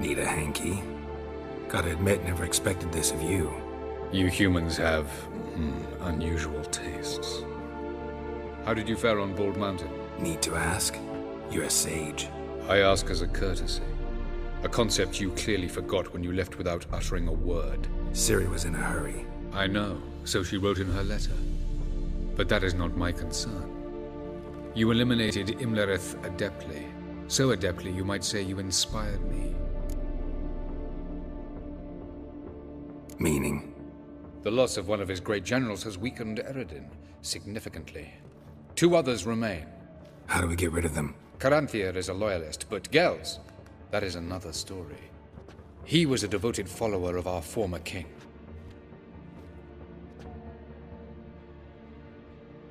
Need a hanky? Gotta admit, never expected this of you. You humans have unusual tastes. How did you fare on Bald Mountain? Need to ask? You're a sage. I ask as a courtesy. A concept you clearly forgot when you left without uttering a word. Ciri was in a hurry. I know, so she wrote in her letter. But that is not my concern. You eliminated Imlerith adeptly. So adeptly you might say you inspired me. Meaning? The loss of one of his great generals has weakened Eredin significantly. 2 others remain. How do we get rid of them? Caranthir is a loyalist, but Gels, that is another story. He was a devoted follower of our former king.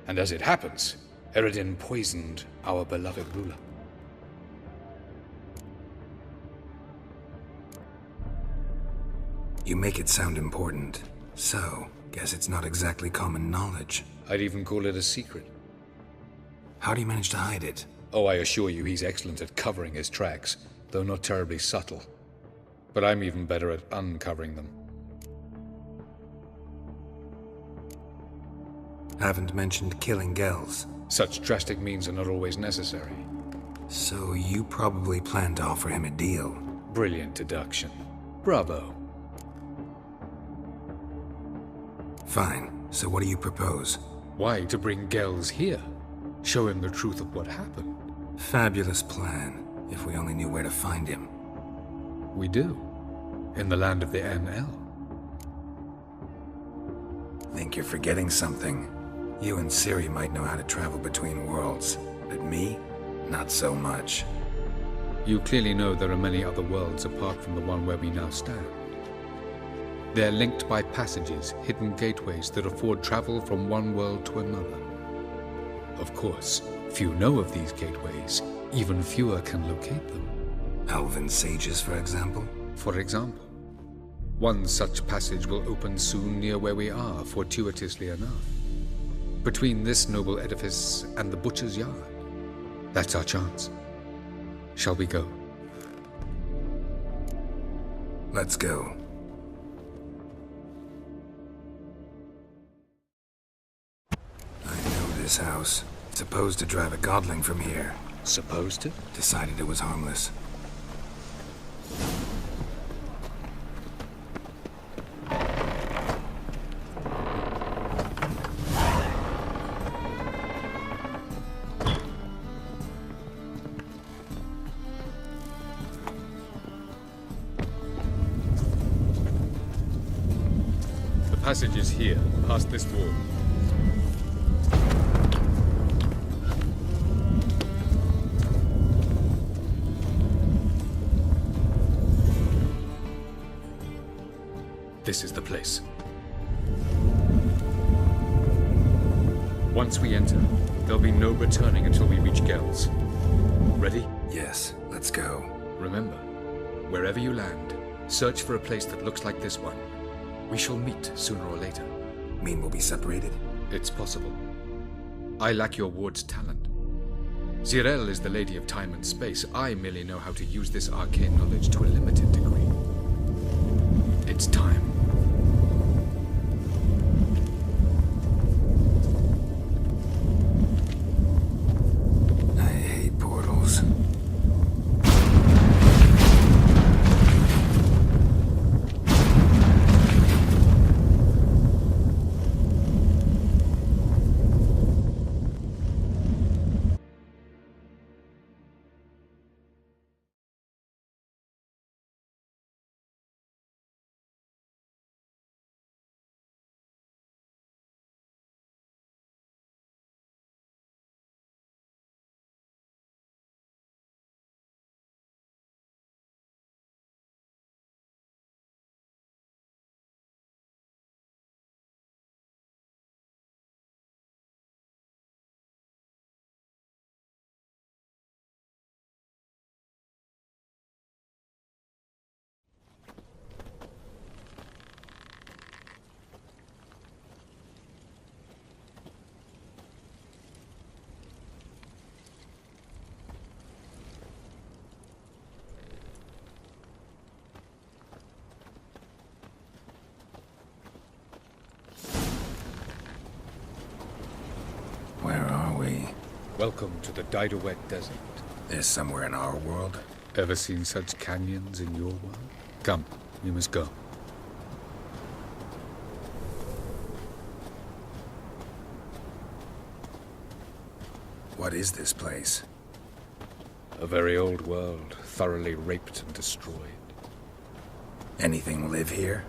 And as it happens, Eredin poisoned our beloved ruler. You make it sound important. So, guess it's not exactly common knowledge. I'd even call it a secret. How do you manage to hide it? Oh, I assure you he's excellent at covering his tracks, though not terribly subtle. But I'm even better at uncovering them. Haven't mentioned killing Gels. Such drastic means are not always necessary. So you probably plan to offer him a deal. Brilliant deduction. Bravo. Fine. So what do you propose? Why, to bring Gels here? Show him the truth of what happened. Fabulous plan, if we only knew where to find him. We do. In the land of the NL. Think you're forgetting something. You and Ciri might know how to travel between worlds, but me? Not so much. You clearly know there are many other worlds apart from the one where we now stand. They're linked by passages, hidden gateways that afford travel from one world to another. Of course, few know of these gateways, even fewer can locate them. Elven sages, for example? For example. One such passage will open soon near where we are, fortuitously enough. Between this noble edifice and the butcher's yard. That's our chance. Shall we go? Let's go. I know this house. Supposed to drive a godling from here. Supposed to? Decided it was harmless. The passage is here, past this wall. This is the place. Once we enter, there'll be no returning until we reach Gels. Ready? Yes, let's go. Remember, wherever you land, search for a place that looks like this one. We shall meet sooner or later. Mean we'll be separated? It's possible. I lack your ward's talent. Zirel is the lady of time and space. I merely know how to use this arcane knowledge to a limited degree. It's time. we? Welcome to the Didowet Desert. There's somewhere in our world? Ever seen such canyons in your world? Come, we must go. What is this place? A very old world, thoroughly raped and destroyed. Anything live here?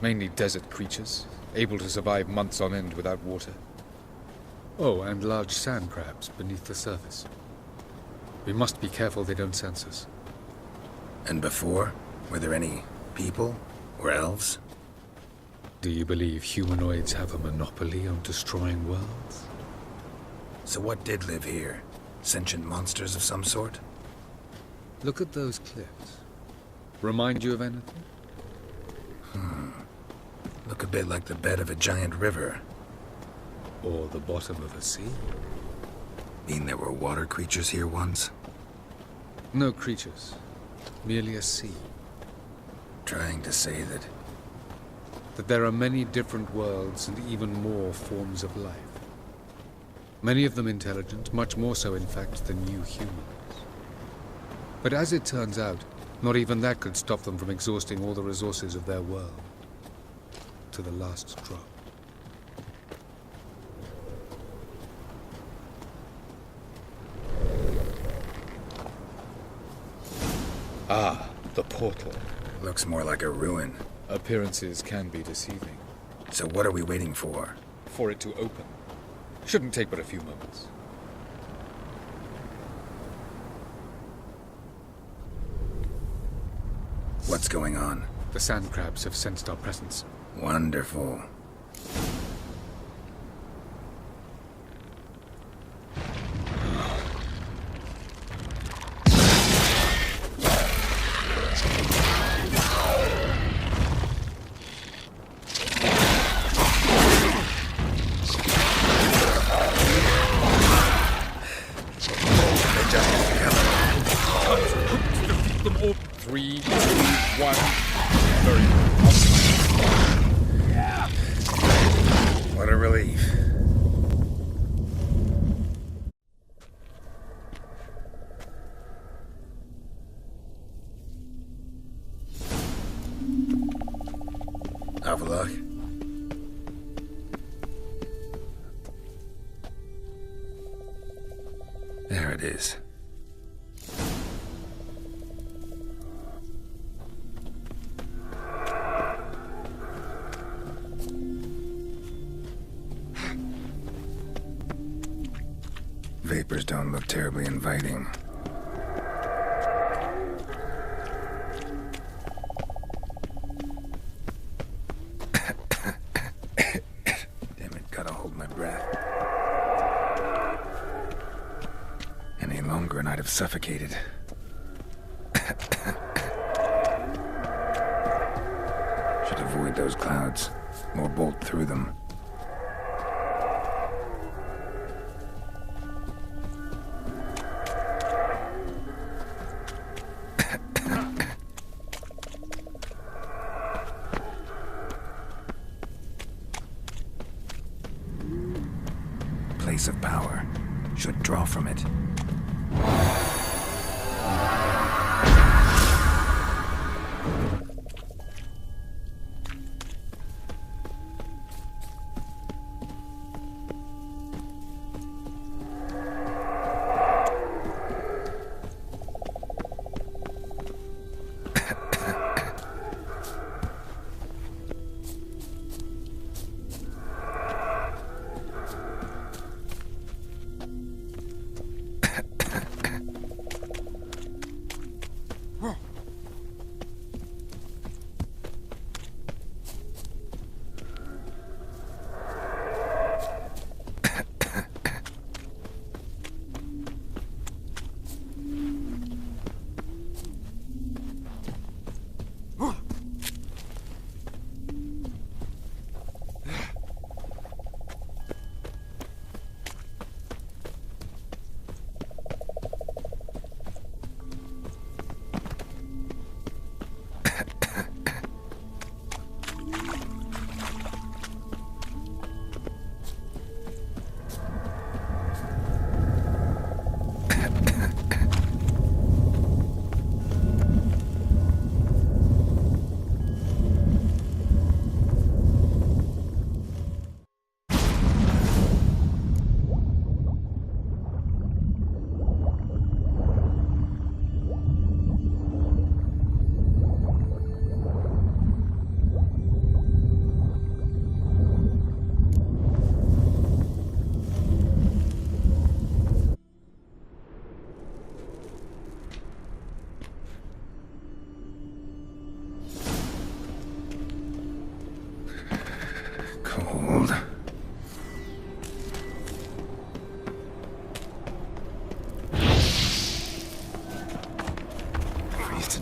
Mainly desert creatures, able to survive months on end without water. Oh, and large sand crabs beneath the surface. We must be careful they don't sense us. And before? Were there any people? Or elves? Do you believe humanoids have a monopoly on destroying worlds? So what did live here? Sentient monsters of some sort? Look at those cliffs. Remind you of anything? Look a bit like the bed of a giant river. Or the bottom of a sea? Mean there were water creatures here once? No creatures. Merely a sea. Trying to say that... That there are many different worlds and even more forms of life. Many of them intelligent, much more so in fact than you humans. But as it turns out, not even that could stop them from exhausting all the resources of their world. To the last drop. Ah, the portal. Looks more like a ruin. Appearances can be deceiving. So what are we waiting for? For it to open. Shouldn't take but a few moments. What's going on? The sand crabs have sensed our presence. Wonderful. Them all. 3, 2, 1. Very What a relief. Have There it is. Vapors don't look terribly inviting. Damn it, gotta hold my breath. Any longer and I'd have suffocated. Should avoid those clouds, or bolt through them. Place of power. Should draw from it.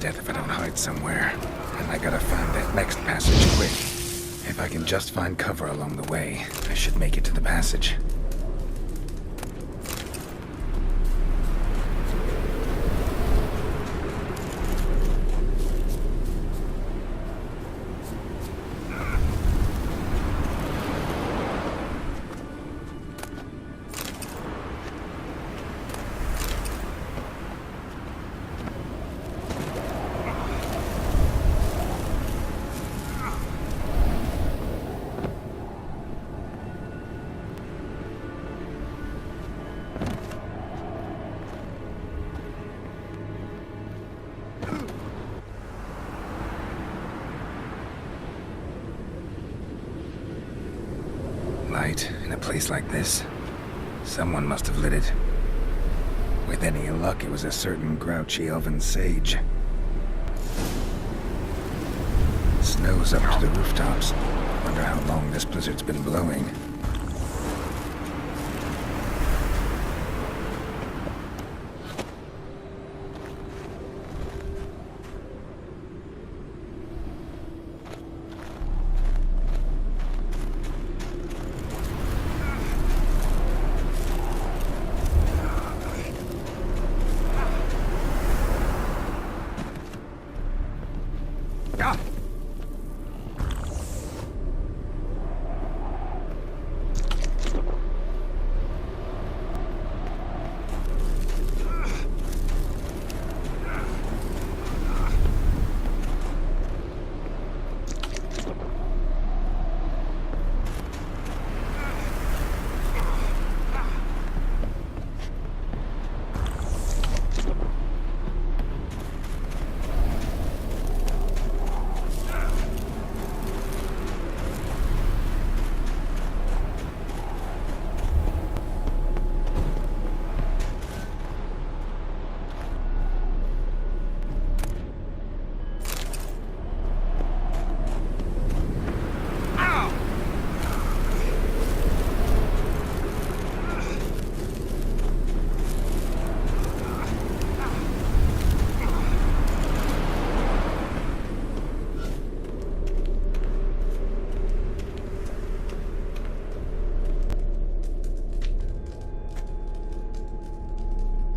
death if I don't hide somewhere. And I gotta find that next passage quick. If I can just find cover along the way, I should make it to the passage. Light in a place like this. Someone must have lit it. With any luck, it was a certain grouchy elven sage. Snow's up to the rooftops. Wonder how long this blizzard's been blowing.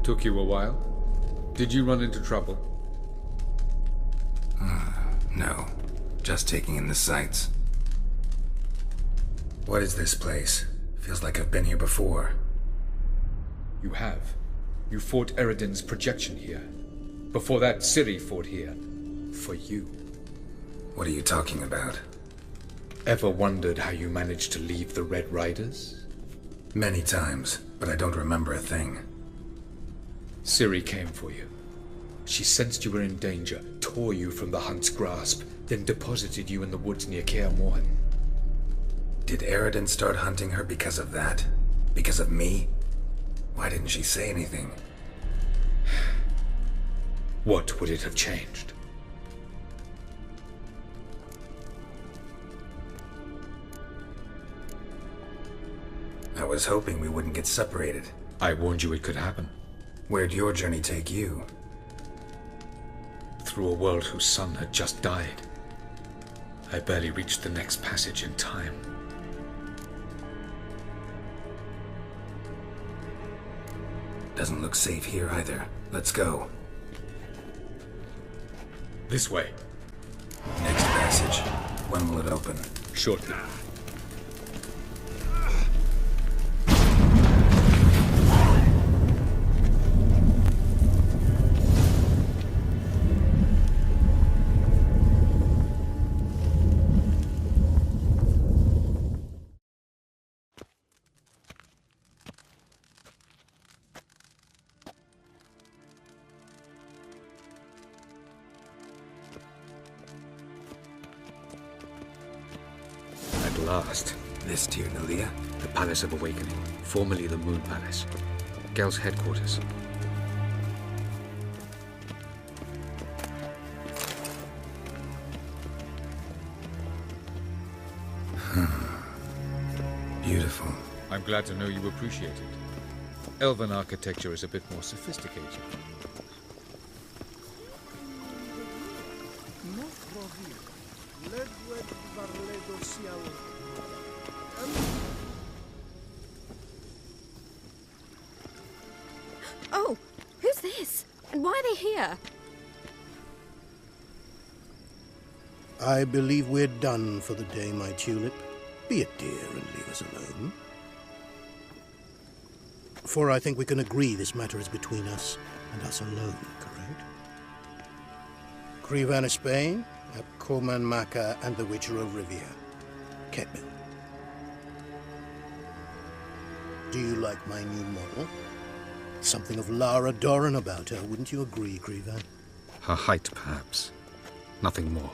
Took you a while? Did you run into trouble? No. Just taking in the sights. What is this place? Feels like I've been here before. You have. You fought Eridan's projection here. Before that, Ciri fought here. For you. What are you talking about? Ever wondered how you managed to leave the Red Riders? Many times, but I don't remember a thing. Ciri came for you. She sensed you were in danger, tore you from the Hunt's grasp, then deposited you in the woods near Kaer Morhen. Did Eridan start hunting her because of that? Because of me? Why didn't she say anything? What would it have changed? I was hoping we wouldn't get separated. I warned you it could happen. Where'd your journey take you? Through a world whose sun had just died. I barely reached the next passage in time. Doesn't look safe here either. Let's go. This way. Next passage. When will it open? Shortly. Last. This Tyr Nalia? The Palace of Awakening, formerly the Moon Palace. Gel's headquarters. Beautiful. I'm glad to know you appreciate it. Elven architecture is a bit more sophisticated. Oh, who's this? And why are they here? I believe we're done for the day, my tulip. Be a dear and leave us alone. For I think we can agree this matter is between us and us alone, correct? Krivan of Spain, Koman Maka, and the Witcher of Rivia. Ketman. Do you like my new model? Something of Lara Doran about her, wouldn't you agree, Krivan? Her height, perhaps. Nothing more.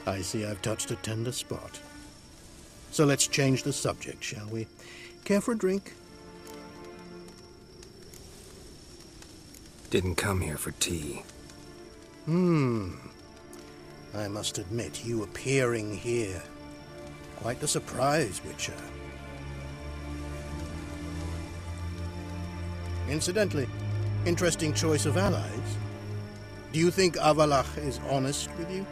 I see I've touched a tender spot. So let's change the subject, shall we? Care for a drink? Didn't come here for tea. I must admit, you appearing here. Quite the surprise, Witcher. Incidentally, interesting choice of allies. Do you think Avalach is honest with you?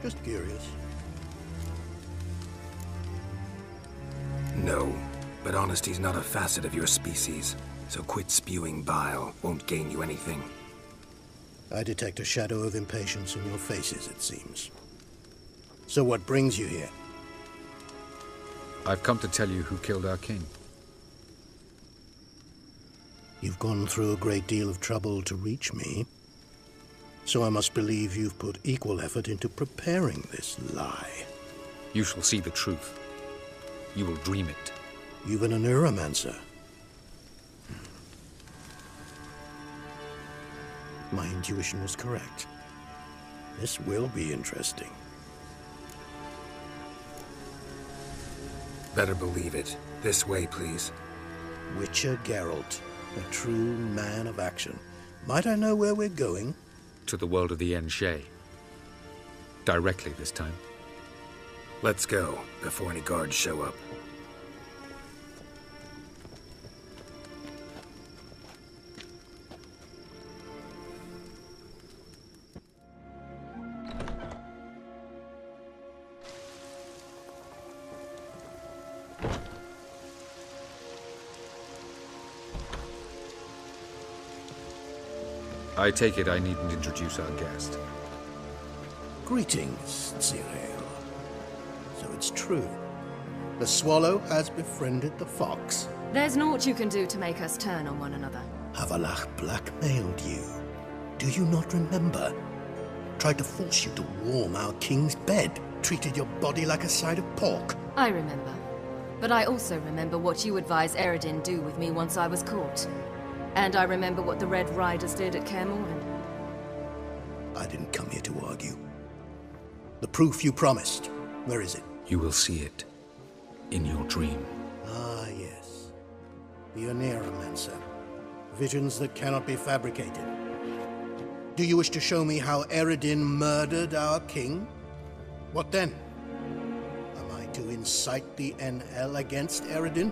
Just curious. No, but honesty's not a facet of your species, so quit spewing bile. Won't gain you anything. I detect a shadow of impatience in your faces, it seems. So what brings you here? I've come to tell you who killed our king. You've gone through a great deal of trouble to reach me. So I must believe you've put equal effort into preparing this lie. You shall see the truth. You will dream it. You've an neuromancer. My intuition was correct. This will be interesting. Better believe it. This way, please. Witcher Geralt, a true man of action. Might I know where we're going? To the world of the Enshay. Directly this time. Let's go, before any guards show up. I take it I needn't introduce our guest. Greetings, Cyril. So it's true. The swallow has befriended the fox. There's naught you can do to make us turn on one another. Avalach blackmailed you. Do you not remember? Tried to force you to warm our king's bed. Treated your body like a side of pork. I remember. But I also remember what you advised Eredin do with me once I was caught. And I remember what the Red Riders did at Kaer Morhen. I didn't come here to argue. The proof you promised, where is it? You will see it. In your dream. Ah, yes. The Oneiromancer. Visions that cannot be fabricated. Do you wish to show me how Eredin murdered our king? What then? Am I to incite the NL against Eredin?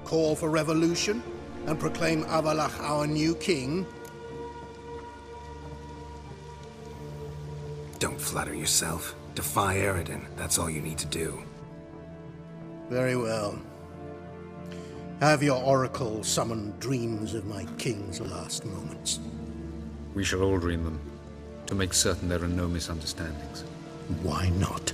Call for revolution? And proclaim Avalach our new king? Don't flatter yourself. Defy Eredin. That's all you need to do. Very well. Have your oracle summon dreams of my king's last moments. We shall all dream them, to make certain there are no misunderstandings. Why not?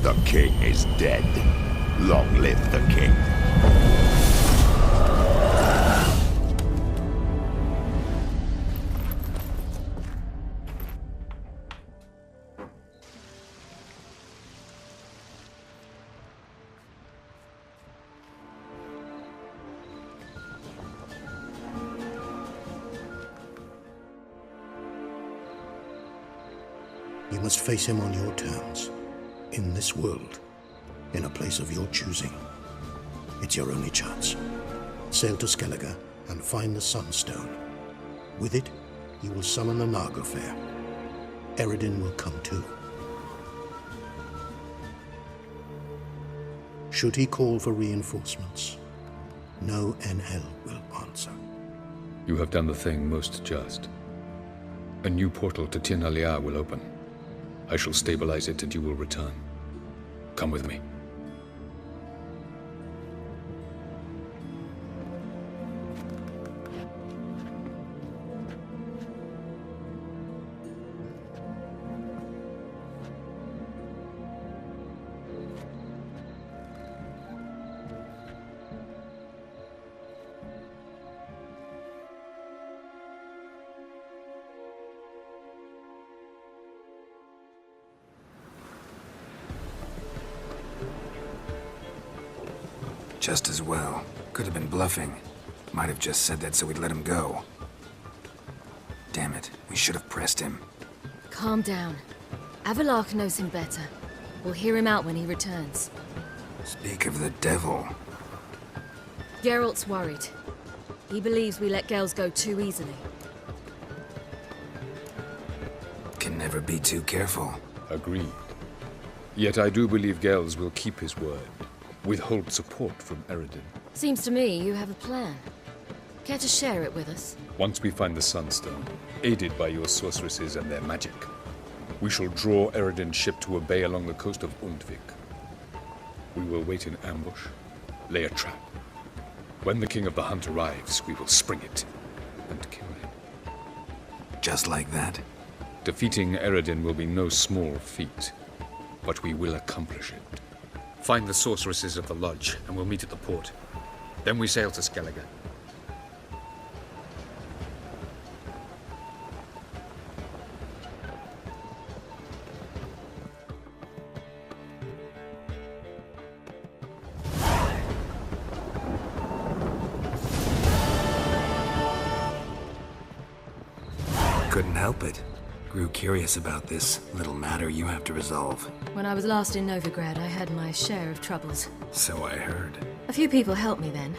The king is dead. Long live the king. You must face him on your terms. In this world. In a place of your choosing. It's your only chance. Sail to Skellige and find the Sunstone. With it, you will summon the Naga Fair. Eredin will come too. Should he call for reinforcements, no NL will answer. You have done the thing most just. A new portal to Tir Nalia will open. I shall stabilize it and you will return. Come with me. Just as well. Could have been bluffing. Might have just said that so we'd let him go. Damn it, we should have pressed him. Calm down. Avalark knows him better. We'll hear him out when he returns. Speak of the devil. Geralt's worried. He believes we let Gels go too easily. Can never be too careful. Agreed. Yet I do believe Gels will keep his word. Withhold support from Eredin. Seems to me you have a plan. Care to share it with us? Once we find the Sunstone, aided by your sorceresses and their magic, we shall draw Eredin's ship to a bay along the coast of Undvik. We will wait in ambush, lay a trap. When the King of the Hunt arrives, we will spring it and kill him. Just like that? Defeating Eredin will be no small feat, but we will accomplish it. Find the sorceresses of the lodge, and we'll meet at the port. Then we sail to Skellige. Couldn't help it. Grew curious about this little matter you have to resolve. When I was last in Novigrad, I had my share of troubles. So I heard. A few people helped me then.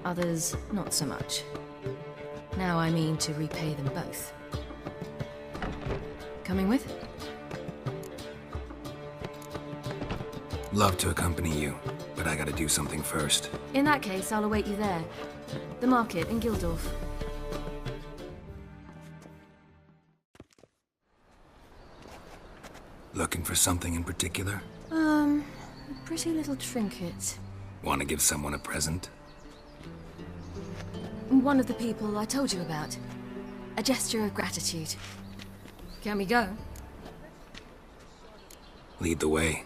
Others, not so much. Now I mean to repay them both. Coming with? Love to accompany you, but I gotta do something first. In that case, I'll await you there. The market in Gildorf. Looking for something in particular? A pretty little trinket. Want to give someone a present? One of the people I told you about. A gesture of gratitude. Can we go? Lead the way.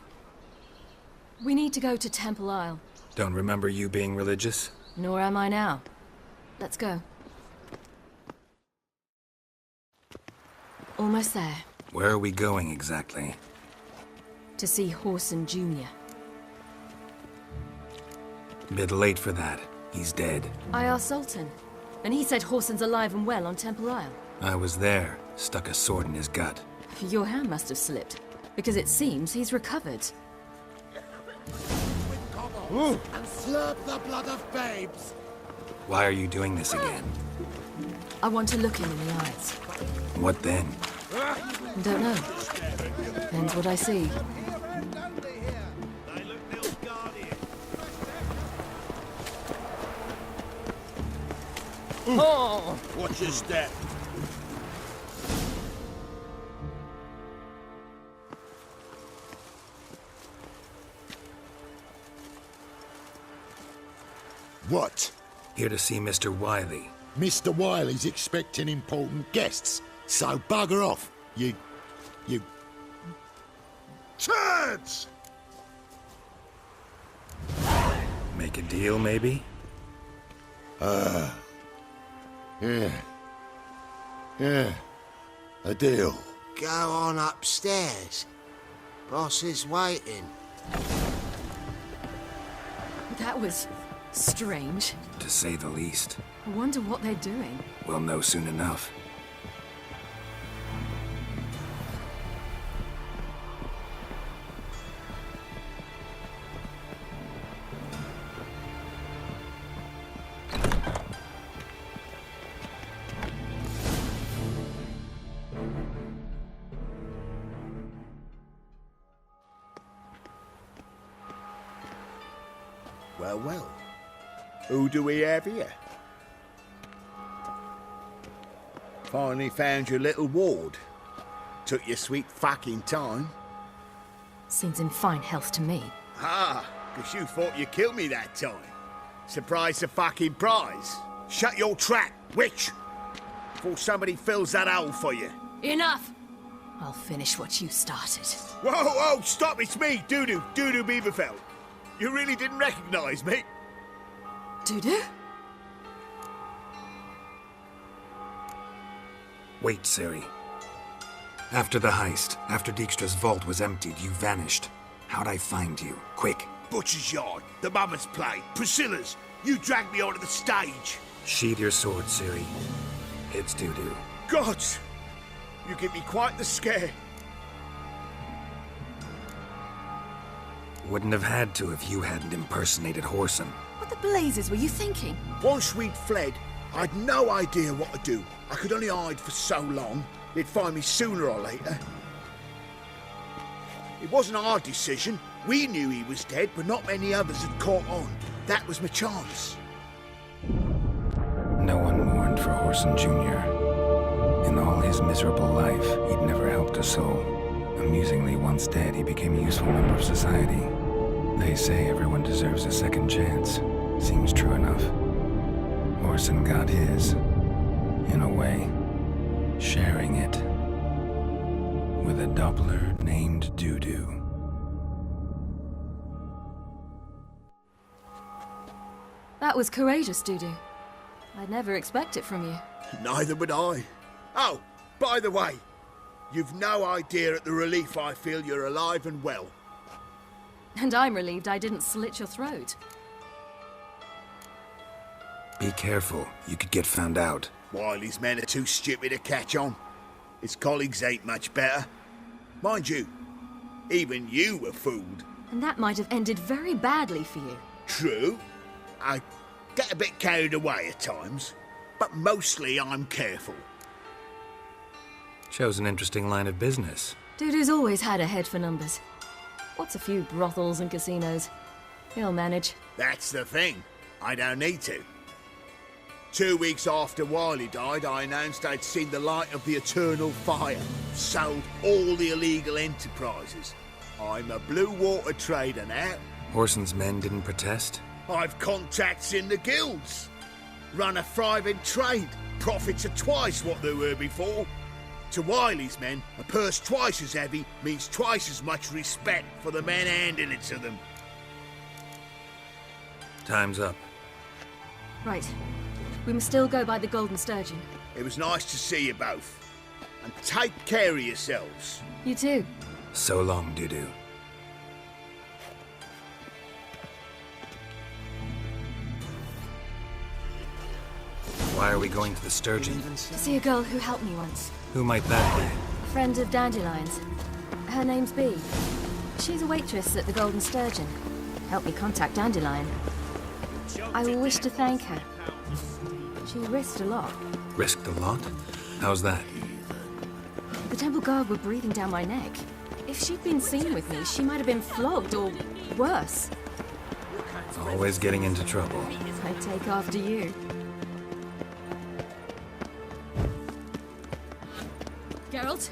We need to go to Temple Isle. Don't remember you being religious? Nor am I now. Let's go. Almost there. Where are we going exactly? To see Horson Jr. Bit late for that. He's dead. I asked Sultan, and he said Horson's alive and well on Temple Isle. I was there. Stuck a sword in his gut. Your hand must have slipped, because it seems he's recovered. Ooh. And slurp the blood of babes. Why are you doing this again? I want to look him in the eyes. What then? Don't know. Depends what I see. Oh! Watch your step. What? Here to see Mr. Wiley. Mr. Wiley's expecting important guests, so bugger off, you turds! Make a deal, maybe? Yeah, a deal. Go on upstairs. Boss is waiting. That was strange. To say the least. I wonder what they're doing. We'll know soon enough. well. Who do we have here? Finally found your little ward. Took your sweet fucking time. Seems in fine health to me. Ah, 'cause you thought you killed me that time. Surprise the fucking prize. Shut your trap, witch! Before somebody fills that hole for you. Enough! I'll finish what you started. Whoa, whoa, stop, it's me, Doodoo Beaverfell. You really didn't recognise me? Dudu? Wait, Ciri. After the heist, after Dijkstra's vault was emptied, you vanished. How'd I find you? Quick. Butcher's Yard, the Mama's Play, Priscilla's. You dragged me onto the stage. Sheathe your sword, Ciri. It's Dudu. Gods! You give me quite the scare. Wouldn't have had to if you hadn't impersonated Whoreson. What the blazes were you thinking? Once we'd fled, I'd no idea what to do. I could only hide for so long. They'd find me sooner or later. It wasn't our decision. We knew he was dead, but not many others had caught on. That was my chance. No one mourned for Whoreson Jr. In all his miserable life, he'd never helped a soul. Amusingly, once dead, he became a useful member of society. They say everyone deserves a second chance. Seems true enough. Whoreson got his, in a way, sharing it with a Doppler named Dudu. That was courageous, Dudu. I'd never expect it from you. Neither would I. Oh, by the way, you've no idea at the relief I feel you're alive and well. And I'm relieved I didn't slit your throat. Be careful, you could get found out. Wiley's men are too stupid to catch on. His colleagues ain't much better. Mind you, even you were fooled. And that might have ended very badly for you. True. I get a bit carried away at times, but mostly I'm careful. Shows an interesting line of business. Dudu's always had a head for numbers. What's a few brothels and casinos? He'll manage. That's the thing. I don't need to. 2 weeks after Wiley died, I announced I'd seen the light of the eternal fire. Sold all the illegal enterprises. I'm a blue water trader now. Whoreson's men didn't protest? I've contacts in the guilds. Run a thriving trade. Profits are twice what they were before. To Wiley's men, a purse twice as heavy means twice as much respect for the men handing it to them. Time's up. Right. We must still go by the Golden Sturgeon. It was nice to see you both. And take care of yourselves. You too. So long, Dudu. Why are we going to the Sturgeon? To see a girl who helped me once. Who might that be? A friend of Dandelion's. Her name's Bee. She's a waitress at the Golden Sturgeon. Helped me contact Dandelion. I will wish to thank her. She risked a lot. Risked a lot? How's that? The Temple Guard were breathing down my neck. If she'd been seen with me, she might have been flogged or worse. Always getting into trouble. I take after you. Geralt?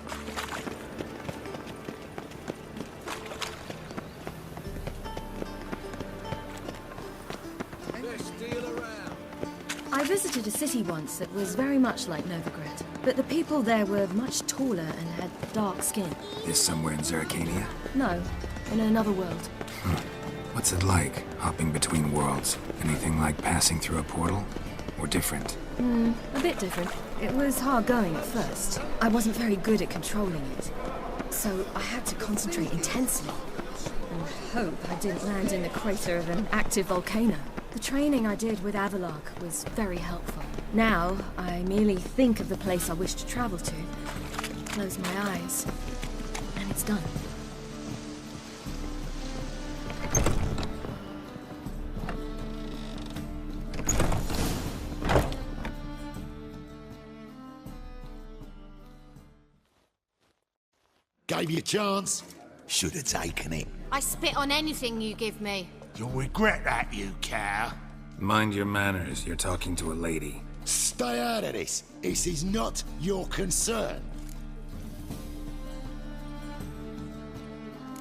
I visited a city once that was very much like Novigrad, but the people there were much taller and had dark skin. Is somewhere in Zerrikania? No, in another world. What's it like, hopping between worlds? Anything like passing through a portal? Or different? A bit different. It was hard going at first. I wasn't very good at controlling it, so I had to concentrate intensely and hope I didn't land in the crater of an active volcano. The training I did with Avalok was very helpful. Now, I merely think of the place I wish to travel to, close my eyes, and it's done. Gave you a chance. Should have taken it. I spit on anything you give me. You'll regret that, you cow. Mind your manners, you're talking to a lady. Stay out of this. This is not your concern.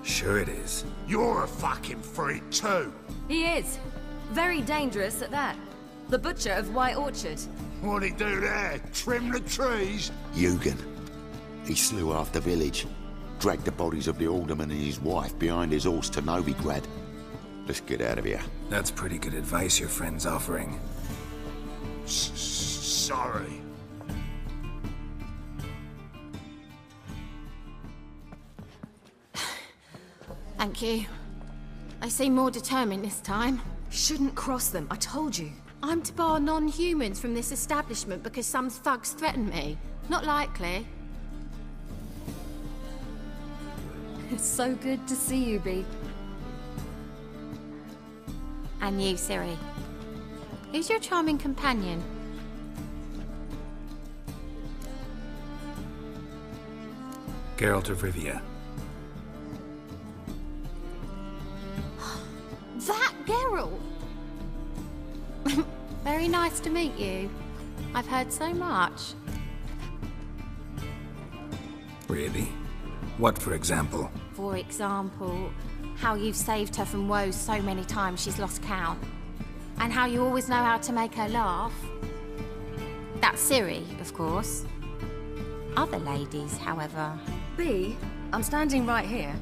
Sure it is. You're a fucking freak too. He is. Very dangerous at that. The butcher of White Orchard. What'd he do there? Trim the trees? Eugen. He slew half the village. Dragged the bodies of the alderman and his wife behind his horse to Novigrad. Let's get out of here. That's pretty good advice your friend's offering. Sorry. Thank you. They seem more determined this time. Shouldn't cross them, I told you. I'm to bar non-humans from this establishment because some thugs threaten me. Not likely. It's so good to see you, Bee. And you, Ciri. Who's your charming companion? Geralt of Rivia. That Geralt! Very nice to meet you. I've heard so much. Really? What, for example? For example, how you've saved her from woes so many times she's lost count. And how you always know how to make her laugh. That's Ciri, of course. Other ladies, however... Bee, I'm standing right here.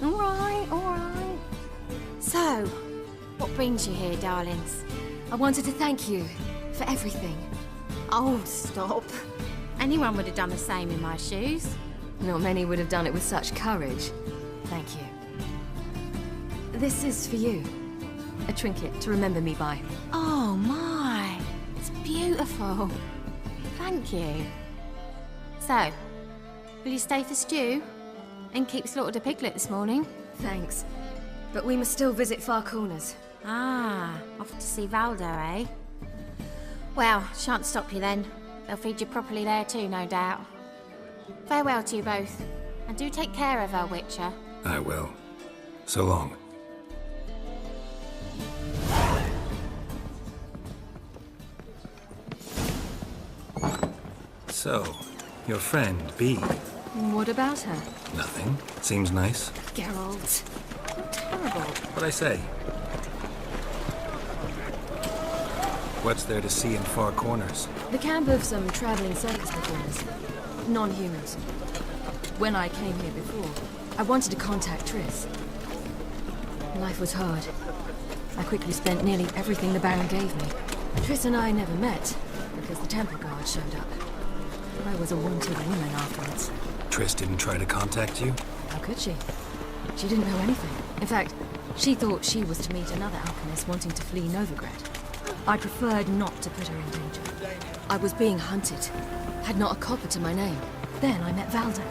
All right. So, what brings you here, darlings? I wanted to thank you for everything. Oh, stop. Anyone would have done the same in my shoes. Not many would have done it with such courage. Thank you. This is for you. A trinket to remember me by. Oh, my. It's beautiful. Thank you. So, will you stay for stew? And keep slaughtered a piglet this morning? Thanks. But we must still visit Far Corners. Ah, off to see Valdo, eh? Well, shan't stop you then. They'll feed you properly there too, no doubt. Farewell to you both. And do take care of her, Witcher. I will. So long. So, your friend, Bee. What about her? Nothing. Seems nice. Geralt. Terrible. What'd I say? What's there to see in Far Corners? The camp of some traveling circus performers. Non-humans. When I came here before, I wanted to contact Triss. Life was hard. I quickly spent nearly everything the Baron gave me. Triss and I never met, because the temple guard showed up. I was a wanted woman afterwards. Triss didn't try to contact you? How could she? She didn't know anything. In fact, she thought she was to meet another alchemist wanting to flee Novigrad. I preferred not to put her in danger. I was being hunted. Had not a copper to my name. Then I met Valdo.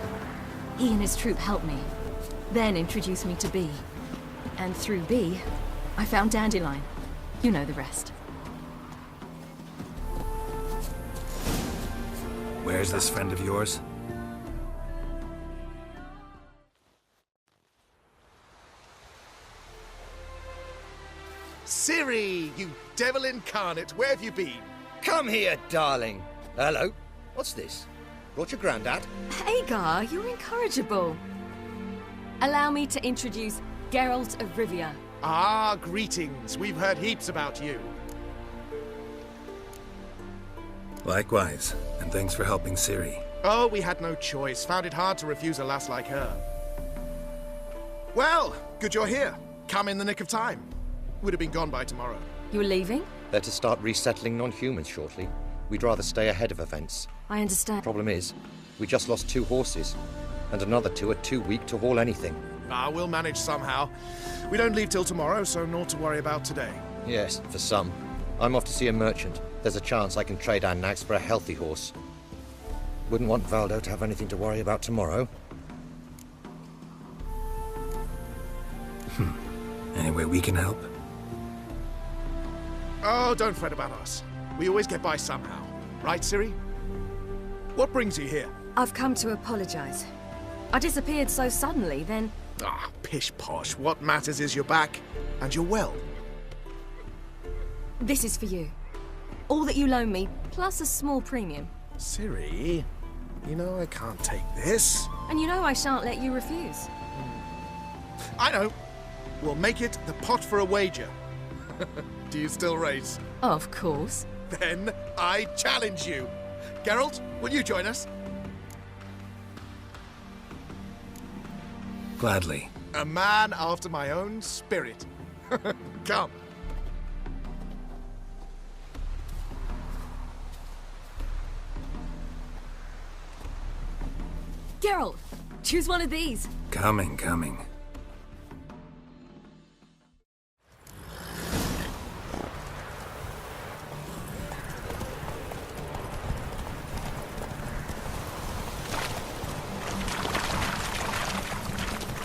He and his troop helped me. Then introduced me to Bee. And through Bee, I found Dandelion. You know the rest. Where's this friend of yours? Ciri, you devil incarnate, where have you been? Come here, darling. Hello. What's this? Brought your granddad? Hagar, you're incorrigible. Allow me to introduce Geralt of Rivia. Ah, greetings. We've heard heaps about you. Likewise, and thanks for helping Ciri. Oh, we had no choice. Found it hard to refuse a lass like her. Well, good you're here. Come in the nick of time. Would have been gone by tomorrow. You're leaving? They're to start resettling non-humans shortly. We'd rather stay ahead of events. I understand. Problem is, we just lost 2 horses, and another 2 are too weak to haul anything. Ah, we'll manage somehow. We don't leave till tomorrow, so naught to worry about today. Yes, for some. I'm off to see a merchant. There's a chance I can trade our nags for a healthy horse. Wouldn't want Valdo to have anything to worry about tomorrow. Any way we can help? Oh, don't fret about us. We always get by somehow. Right, Ciri? What brings you here? I've come to apologize. I disappeared so suddenly, then... Ah, pish-posh. What matters is you're back. And you're well. This is for you. All that you loan me, plus a small premium. Ciri, you know I can't take this. And you know I shan't let you refuse. I know. We'll make it the pot for a wager. Do you still race? Of course. Then I challenge you. Geralt, will you join us? Gladly. A man after my own spirit. Come. Geralt, choose one of these. Coming.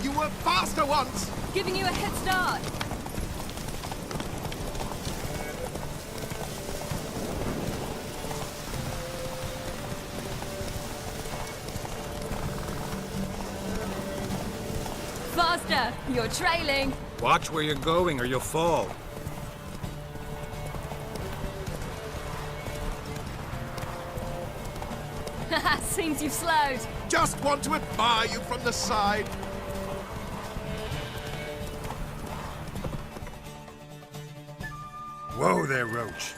You were faster once! Giving you a head start. Faster! You're trailing. Watch where you're going or you'll fall. Seems you've slowed. Just want to admire you from the side. Whoa there, Roach.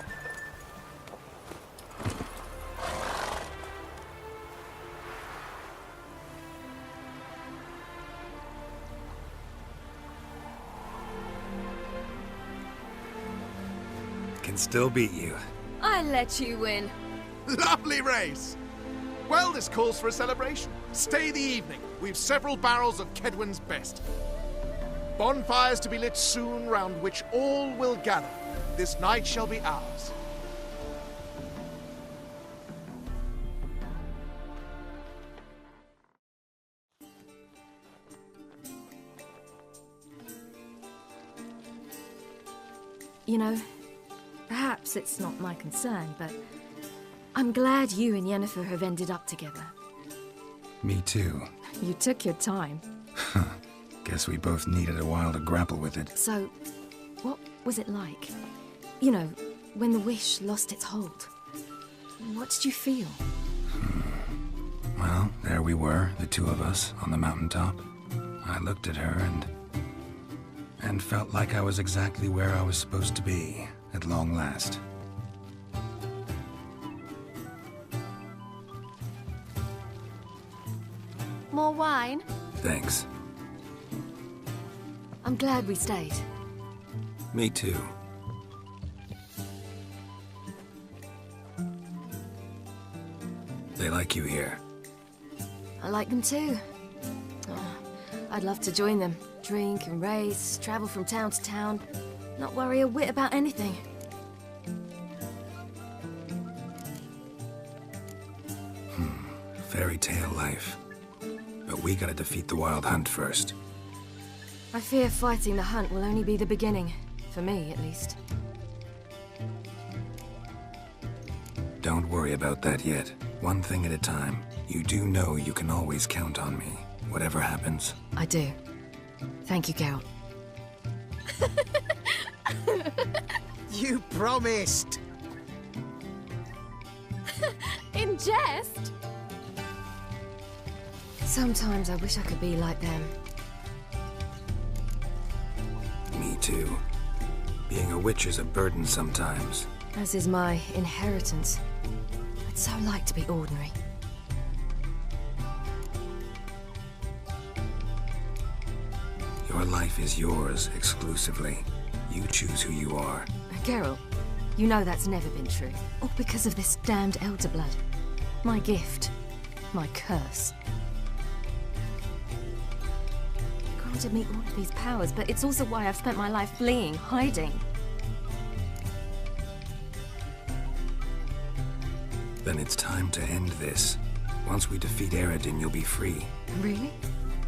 Can still beat you. I let you win. Lovely race! Well, this calls for a celebration. Stay the evening. We've several barrels of Kedwen's best. Bonfires to be lit soon, round which all will gather. This night shall be ours. You know, perhaps it's not my concern, but I'm glad you and Yennefer have ended up together. Me too. You took your time. Guess we both needed a while to grapple with it. So, what was it like? You know, when the wish lost its hold. What did you feel? Well, there we were, the two of us, on the mountaintop. I looked at her and felt like I was exactly where I was supposed to be, at long last. More wine? Thanks. I'm glad we stayed. Me too. They like you here. I like them too. Oh, I'd love to join them. Drink and race, travel from town to town. Not worry a whit about anything. Fairy tale life. But we gotta defeat the Wild Hunt first. I fear fighting the hunt will only be the beginning. For me, at least. Don't worry about that yet. One thing at a time. You do know you can always count on me, whatever happens. I do. Thank you, Geralt. You promised! In jest? Sometimes I wish I could be like them. Me too. Being a witch is a burden sometimes. As is my inheritance. I'd so like to be ordinary. Your life is yours exclusively. You choose who you are. Geralt, you know that's never been true. All because of this damned elder blood. My gift. My curse. Granted me all of these powers, but it's also why I've spent my life fleeing, hiding. Then it's time to end this. Once we defeat Eredin, you'll be free. Really?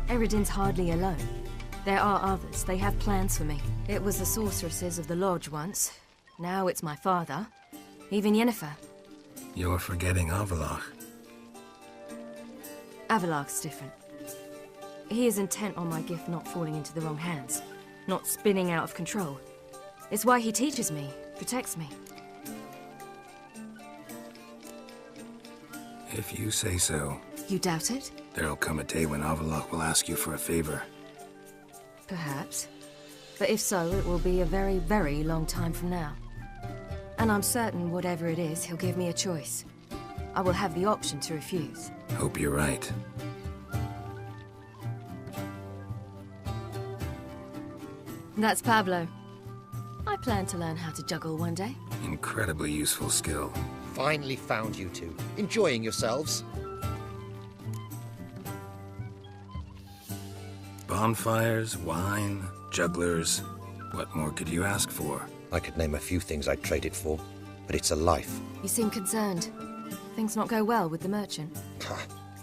Eredin's hardly alone. There are others. They have plans for me. It was the sorceresses of the Lodge once. Now it's my father. Even Yennefer. You're forgetting Avallac'h. Avallac'h's different. He is intent on my gift not falling into the wrong hands. not spinning out of control. It's why he teaches me, protects me. If you say so. You doubt it? There'll come a day when Avallac'h will ask you for a favor. Perhaps. But if so, it will be a very, very long time from now. And I'm certain whatever it is, he'll give me a choice. I will have the option to refuse. Hope you're right. That's Pablo. I plan to learn how to juggle one day. Incredibly useful skill. Finally found you two. Enjoying yourselves? Bonfires, wine, jugglers. What more could you ask for? I could name a few things I'd trade it for, but it's a life. You seem concerned. Things not go well with the merchant.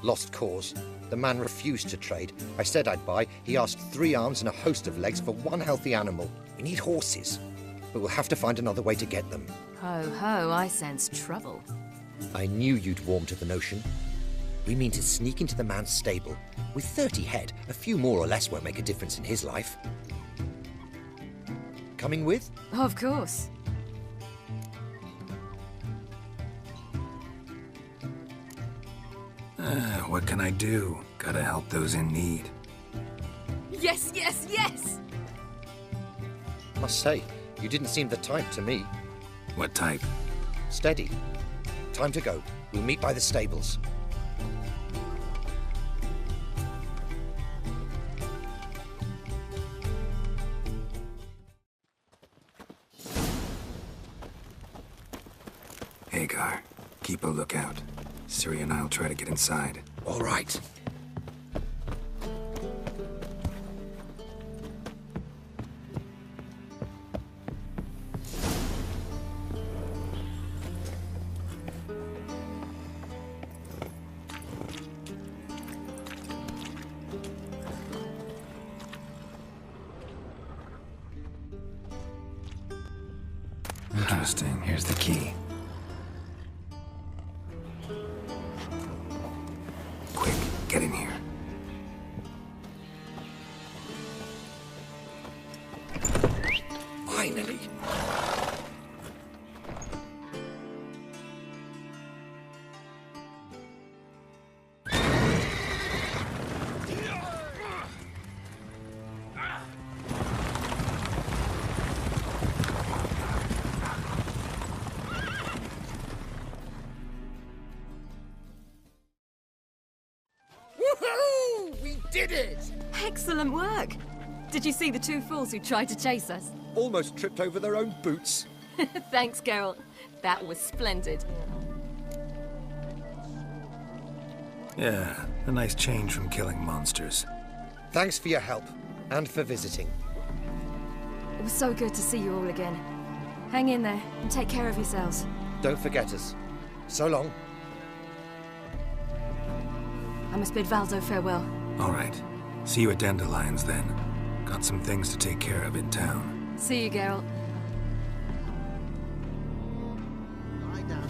Lost cause. The man refused to trade. I said I'd buy. He asked 3 arms and a host of legs for 1 healthy animal. We need horses, but we'll have to find another way to get them. Ho ho, I sense trouble. I knew you'd warm to the notion. We mean to sneak into the man's stable. With 30 head, a few more or less won't make a difference in his life. Coming with? Of course. What can I do? Gotta help those in need. Yes, yes, yes! Must say, you didn't seem the type to me. What type? Steady. Time to go. We'll meet by the stables. Hagar, keep a lookout. Ciri and I'll try to get inside. All right. Interesting. Here's the key. Quick, get in here. Finally. Woohoo! We did it! Excellent work! Did you see the 2 fools who tried to chase us? Almost tripped over their own boots. Thanks, Geralt. That was splendid. Yeah, a nice change from killing monsters. Thanks for your help, and for visiting. It was so good to see you all again. Hang in there, and take care of yourselves. Don't forget us. So long. I must bid Valdo farewell. All right. See you at Dandelions, then. Got some things to take care of in town. See you, Geralt. Lie down.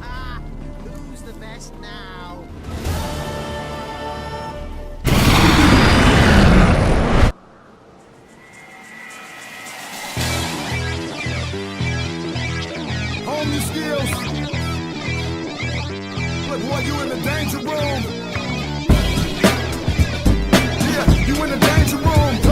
Ah, who's the best now? Hone your skills. Look, boy, you in the danger room. Yeah, you in the danger room.